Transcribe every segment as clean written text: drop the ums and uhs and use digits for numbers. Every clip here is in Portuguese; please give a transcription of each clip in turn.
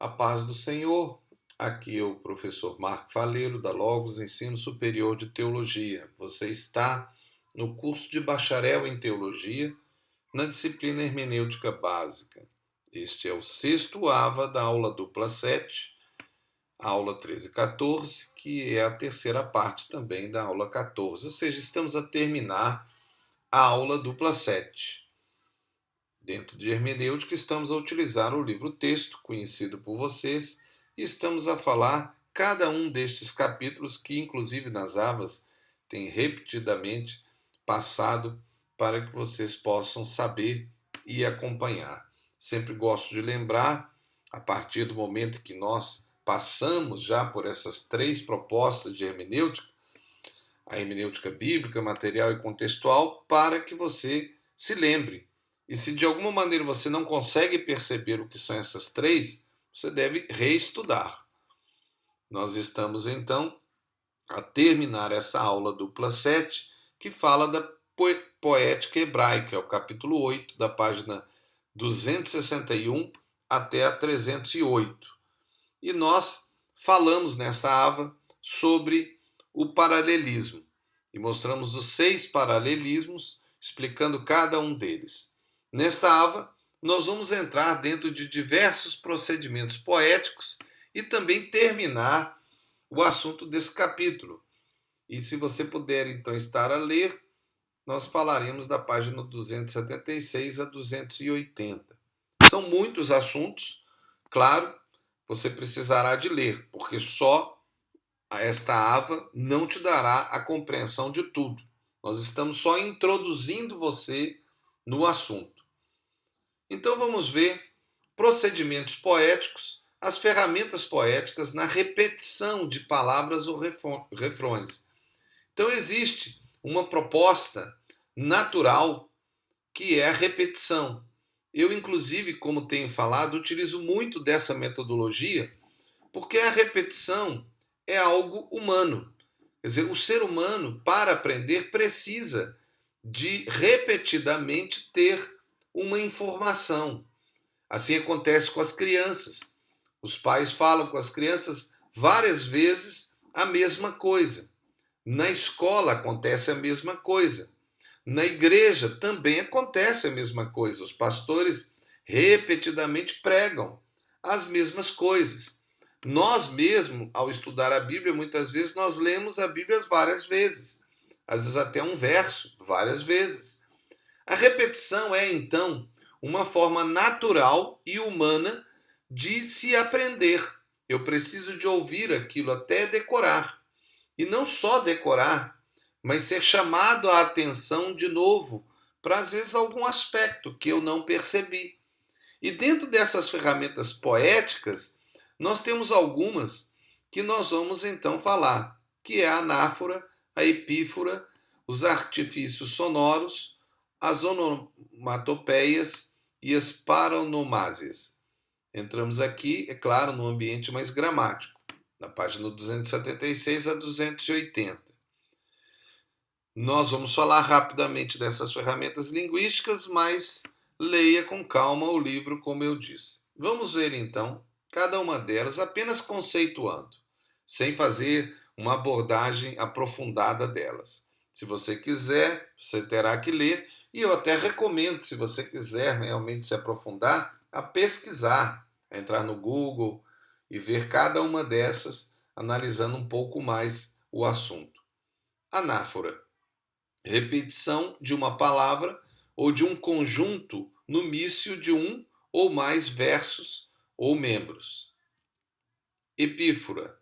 A paz do Senhor. Aqui é o professor Marco Faleiro, da Logos Ensino Superior de Teologia. Você está no curso de bacharel em Teologia, na disciplina Hermenêutica Básica. Este é o sexto AVA da aula dupla 7, aula 13 e 14, que é a terceira parte também da aula 14. Ou seja, estamos a terminar a aula dupla 7. Dentro de hermenêutica, estamos a utilizar o livro-texto, conhecido por vocês, e estamos a falar cada um destes capítulos que, inclusive nas AVAs, tem repetidamente passado para que vocês possam saber e acompanhar. Sempre gosto de lembrar, a partir do momento que nós passamos já por essas três propostas de hermenêutica, a hermenêutica bíblica, material e contextual, para que você se lembre. E se de alguma maneira você não consegue perceber o que são essas três, você deve reestudar. Nós estamos então a terminar essa aula dupla 7, que fala da poética hebraica, é o capítulo 8, da página 261 até a 308. E nós falamos nessa AVA sobre o paralelismo e mostramos os 6 paralelismos, explicando cada um deles. Nesta AVA, nós vamos entrar dentro de diversos procedimentos poéticos e também terminar o assunto desse capítulo. E se você puder, então, estar a ler, nós falaremos da página 276 a 280. São muitos assuntos, claro, você precisará de ler, porque só esta AVA não te dará a compreensão de tudo. Nós estamos só introduzindo você no assunto. Então vamos ver procedimentos poéticos, as ferramentas poéticas na repetição de palavras ou refrões. Então existe uma proposta natural que é a repetição. Eu, inclusive, como tenho falado, utilizo muito dessa metodologia porque a repetição é algo humano. Quer dizer, o ser humano, para aprender, precisa de repetidamente ter uma informação. Assim acontece com as crianças. Os pais falam com as crianças várias vezes a mesma coisa. Na escola acontece a mesma coisa. Na igreja também acontece a mesma coisa. Os pastores repetidamente pregam as mesmas coisas. Nós mesmos, ao estudar a Bíblia, muitas vezes nós lemos a Bíblia várias vezes. Às vezes até um verso, várias vezes. A repetição é, então, uma forma natural e humana de se aprender. Eu preciso de ouvir aquilo até decorar. E não só decorar, mas ser chamado a atenção de novo para, às vezes, algum aspecto que eu não percebi. E dentro dessas ferramentas poéticas, nós temos algumas que nós vamos então falar, que é a anáfora, a epífora, os artifícios sonoros, as onomatopeias e as paronomásias. Entramos aqui, é claro, no ambiente mais gramático, na página 276 a 280. Nós vamos falar rapidamente dessas ferramentas linguísticas, mas leia com calma o livro, como eu disse. Vamos ver então cada uma delas apenas conceituando, sem fazer uma abordagem aprofundada delas. Se você quiser, você terá que ler, e eu até recomendo, se você quiser realmente se aprofundar, a pesquisar, a entrar no Google e ver cada uma dessas, analisando um pouco mais o assunto. Anáfora: repetição de uma palavra ou de um conjunto no mício de um ou mais versos ou membros. Epífora: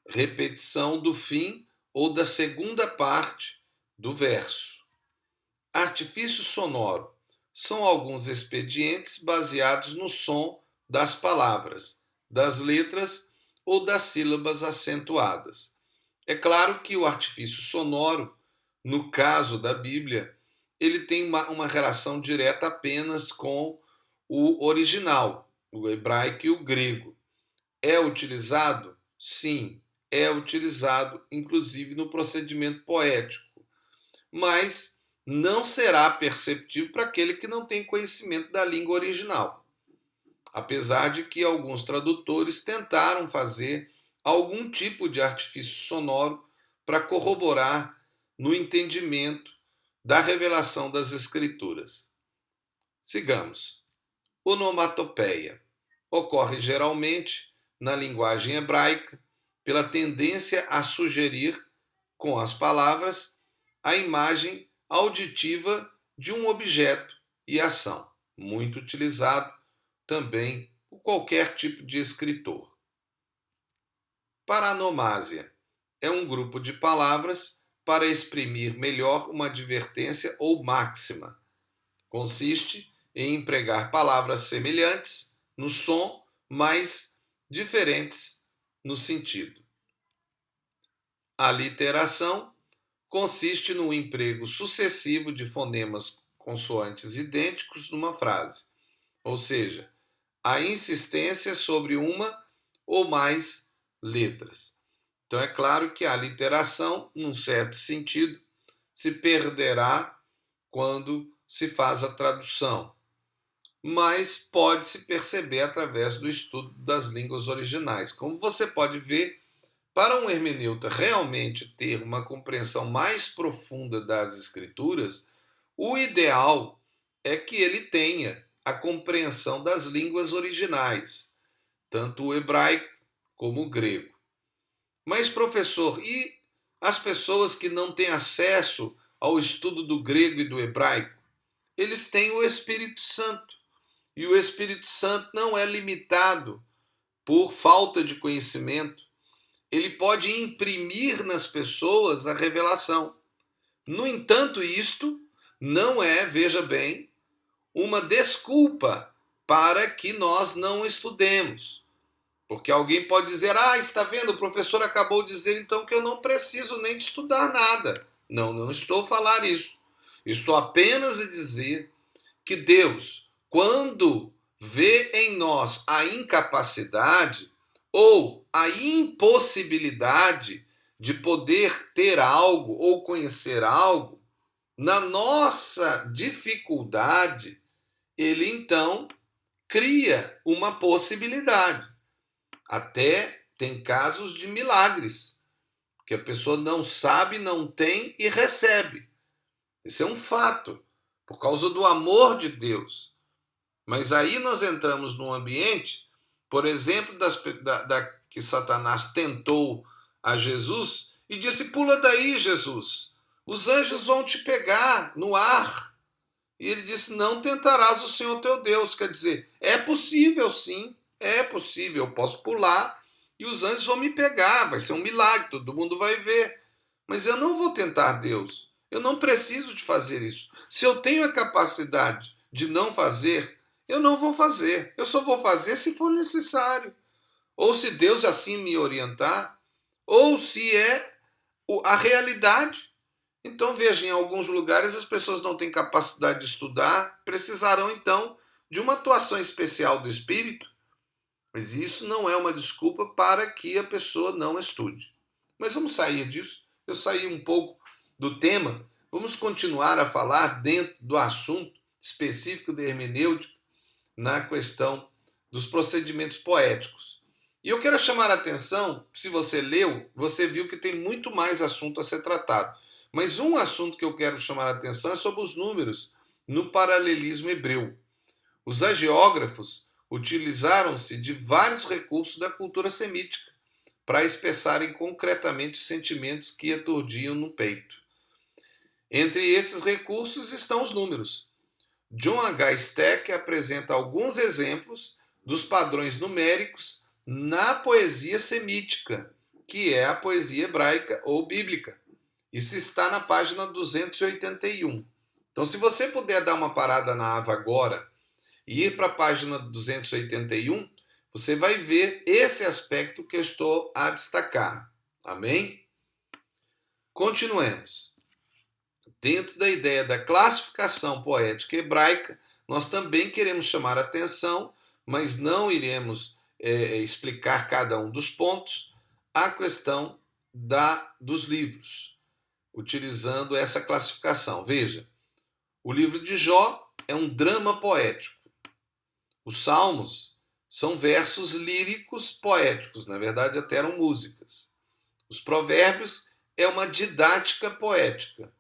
repetição do fim ou da segunda parte do verso. Artifício sonoro: são alguns expedientes baseados no som das palavras, das letras ou das sílabas acentuadas. É claro que o artifício sonoro, no caso da Bíblia, ele tem uma relação direta apenas com o original, o hebraico e o grego. É utilizado? Sim, é utilizado, inclusive no procedimento poético, mas não será perceptível para aquele que não tem conhecimento da língua original. apesar de que alguns tradutores tentaram fazer algum tipo de artifício sonoro para corroborar no entendimento da revelação das Escrituras. Sigamos. Onomatopeia ocorre geralmente na linguagem hebraica pela tendência a sugerir, com as palavras, a imagem auditiva de um objeto e ação, muito utilizado também por qualquer tipo de escritor. Paronomásia é um grupo de palavras para exprimir melhor uma advertência ou máxima. Consiste em empregar palavras semelhantes no som, mas diferentes no sentido. A literação consiste no emprego sucessivo de fonemas consoantes idênticos numa frase, ou seja, a insistência sobre uma ou mais letras. Então é claro que a literação, num certo sentido, se perderá quando se faz a tradução, mas pode-se perceber através do estudo das línguas originais. Como você pode ver, para um hermeneuta realmente ter uma compreensão mais profunda das Escrituras, o ideal é que ele tenha a compreensão das línguas originais, tanto o hebraico como o grego. Mas, professor, e as pessoas que não têm acesso ao estudo do grego e do hebraico? Eles têm o Espírito Santo. E o Espírito Santo não é limitado por falta de conhecimento. Ele pode imprimir nas pessoas a revelação. No entanto, isto não é, veja bem, uma desculpa para que nós não estudemos. Porque alguém pode dizer, está vendo, o professor acabou de dizer então que eu não preciso nem de estudar nada. Não, não estou a falar isso. Estou apenas a dizer que Deus, quando vê em nós a incapacidade ou a impossibilidade de poder ter algo ou conhecer algo, na nossa dificuldade, ele então cria uma possibilidade. Até tem casos de milagres, que a pessoa não sabe, não tem e recebe. Isso é um fato, por causa do amor de Deus. Mas aí nós entramos num ambiente, por exemplo, que Satanás tentou a Jesus e disse, pula daí, Jesus, os anjos vão te pegar no ar. E ele disse, não tentarás o Senhor teu Deus. Quer dizer, é possível sim, é possível, eu posso pular e os anjos vão me pegar, vai ser um milagre, todo mundo vai ver. Mas eu não vou tentar Deus, eu não preciso de fazer isso. Se eu tenho a capacidade de não fazer, eu não vou fazer. Eu só vou fazer se for necessário. Ou se Deus assim me orientar, ou se é a realidade. Então, veja, em alguns lugares as pessoas não têm capacidade de estudar, precisarão então de uma atuação especial do Espírito, mas isso não é uma desculpa para que a pessoa não estude. Mas vamos sair disso. Eu saí um pouco do tema, vamos continuar a falar dentro do assunto específico da hermenêutica na questão dos procedimentos poéticos. E eu quero chamar a atenção, se você leu, você viu que tem muito mais assunto a ser tratado. Mas um assunto que eu quero chamar a atenção é sobre os números no paralelismo hebreu. Os hagiógrafos utilizaram-se de vários recursos da cultura semítica para expressarem concretamente os sentimentos que aturdiam no peito. Entre esses recursos estão os números. John H. Stack apresenta alguns exemplos dos padrões numéricos na poesia semítica, que é a poesia hebraica ou bíblica. Isso está na página 281. Então, se você puder dar uma parada na aba agora e ir para a página 281, você vai ver esse aspecto que eu estou a destacar. Amém? Continuemos. Dentro da ideia da classificação poética hebraica, nós também queremos chamar a atenção, mas não iremos explicar cada um dos pontos, a questão dos livros, utilizando essa classificação. Veja, o livro de Jó é um drama poético. Os Salmos são versos líricos poéticos, na verdade até eram músicas. Os provérbios é uma didática poética.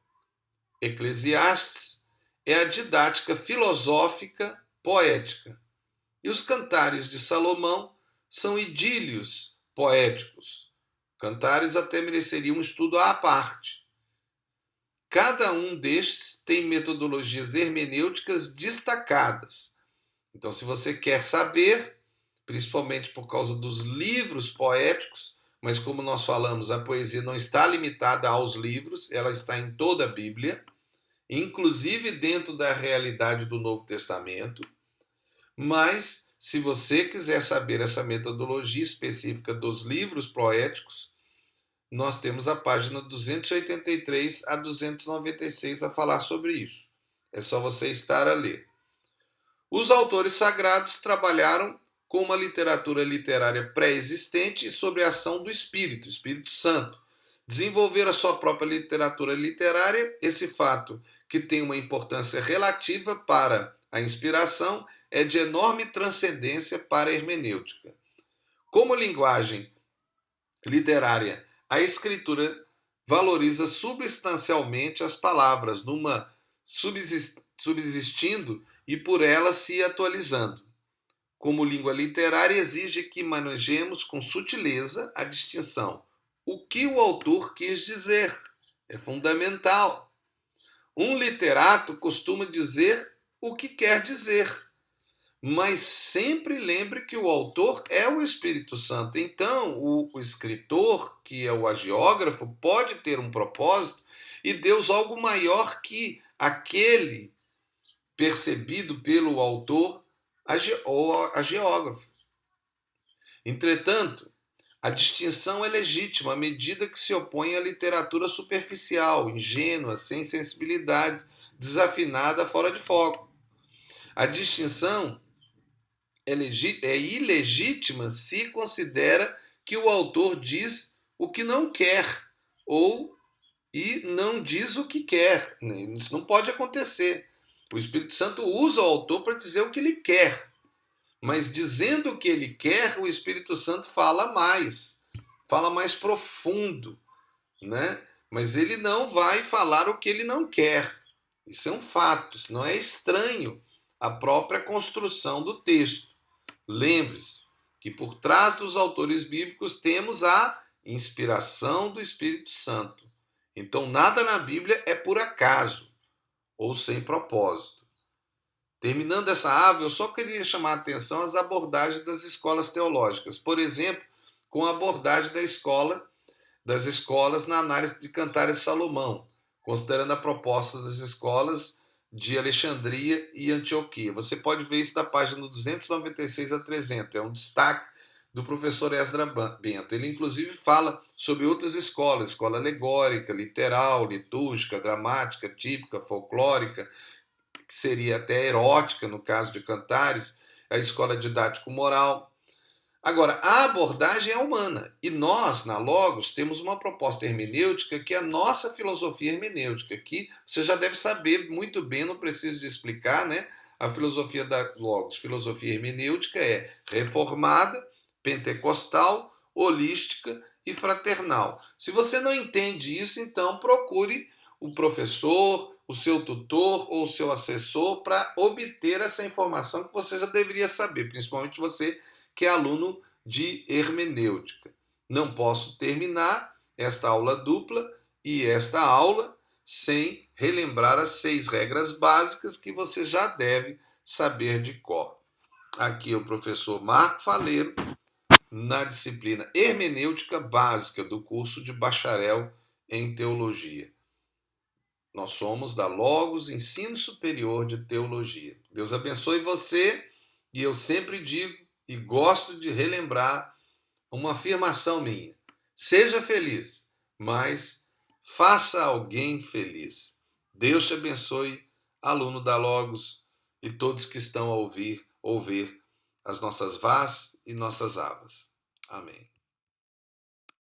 Eclesiastes é a didática filosófica poética. E os cantares de Salomão são idílios poéticos. Cantares até mereceriam um estudo à parte. Cada um destes tem metodologias hermenêuticas destacadas. Então, se você quer saber, principalmente por causa dos livros poéticos, mas como nós falamos, a poesia não está limitada aos livros, ela está em toda a Bíblia, inclusive dentro da realidade do Novo Testamento. Mas, se você quiser saber essa metodologia específica dos livros poéticos, nós temos a página 283 a 296 a falar sobre isso. É só você estar a ler. Os autores sagrados trabalharam com uma literatura literária pré-existente sobre a ação do Espírito Santo. Desenvolver a sua própria literatura literária, esse fato que tem uma importância relativa para a inspiração, é de enorme transcendência para a hermenêutica. Como linguagem literária, a escritura valoriza substancialmente as palavras, numa subsistindo e por elas se atualizando. Como língua literária, exige que manejemos com sutileza a distinção. O que o autor quis dizer é fundamental. Um literato costuma dizer o que quer dizer, mas sempre lembre que o autor é o Espírito Santo. Então, o escritor, que é o agiógrafo, pode ter um propósito e Deus algo maior que aquele percebido pelo autor ou agiógrafo. Entretanto, a distinção é legítima à medida que se opõe à literatura superficial, ingênua, sem sensibilidade, desafinada, fora de foco. A distinção é ilegítima se considera que o autor diz o que não quer e não diz o que quer. Isso não pode acontecer. O Espírito Santo usa o autor para dizer o que ele quer. Mas dizendo o que ele quer, o Espírito Santo fala mais profundo, né? Mas ele não vai falar o que ele não quer. Isso é um fato, isso não é estranho à própria construção do texto. Lembre-se que por trás dos autores bíblicos temos a inspiração do Espírito Santo. Então nada na Bíblia é por acaso ou sem propósito. Terminando essa ave, eu só queria chamar a atenção às abordagens das escolas teológicas. Por exemplo, com a abordagem das escolas na análise de Cantares de Salomão, considerando a proposta das escolas de Alexandria e Antioquia. Você pode ver isso da página 296 a 300. É um destaque do professor Esdra Bento. Ele, inclusive, fala sobre outras escolas, escola alegórica, literal, litúrgica, dramática, típica, folclórica, que seria até erótica, no caso de Cantares, a escola didático-moral. Agora, a abordagem é humana, e nós, na Logos, temos uma proposta hermenêutica que é a nossa filosofia hermenêutica, que você já deve saber muito bem, não preciso de explicar, né? A filosofia da Logos, filosofia hermenêutica, é reformada, pentecostal, holística e fraternal. Se você não entende isso, então procure o professor, o seu tutor ou o seu assessor para obter essa informação que você já deveria saber, principalmente você que é aluno de hermenêutica. Não posso terminar esta aula dupla e esta aula sem relembrar as 6 regras básicas que você já deve saber de cor. Aqui é o professor Marco Faleiro, na disciplina Hermenêutica Básica do curso de Bacharel em Teologia. Nós somos da Logos Ensino Superior de Teologia. Deus abençoe você, e eu sempre digo e gosto de relembrar uma afirmação minha. Seja feliz, mas faça alguém feliz. Deus te abençoe, aluno da Logos, e todos que estão a ouvir as nossas vás e nossas avas. Amém.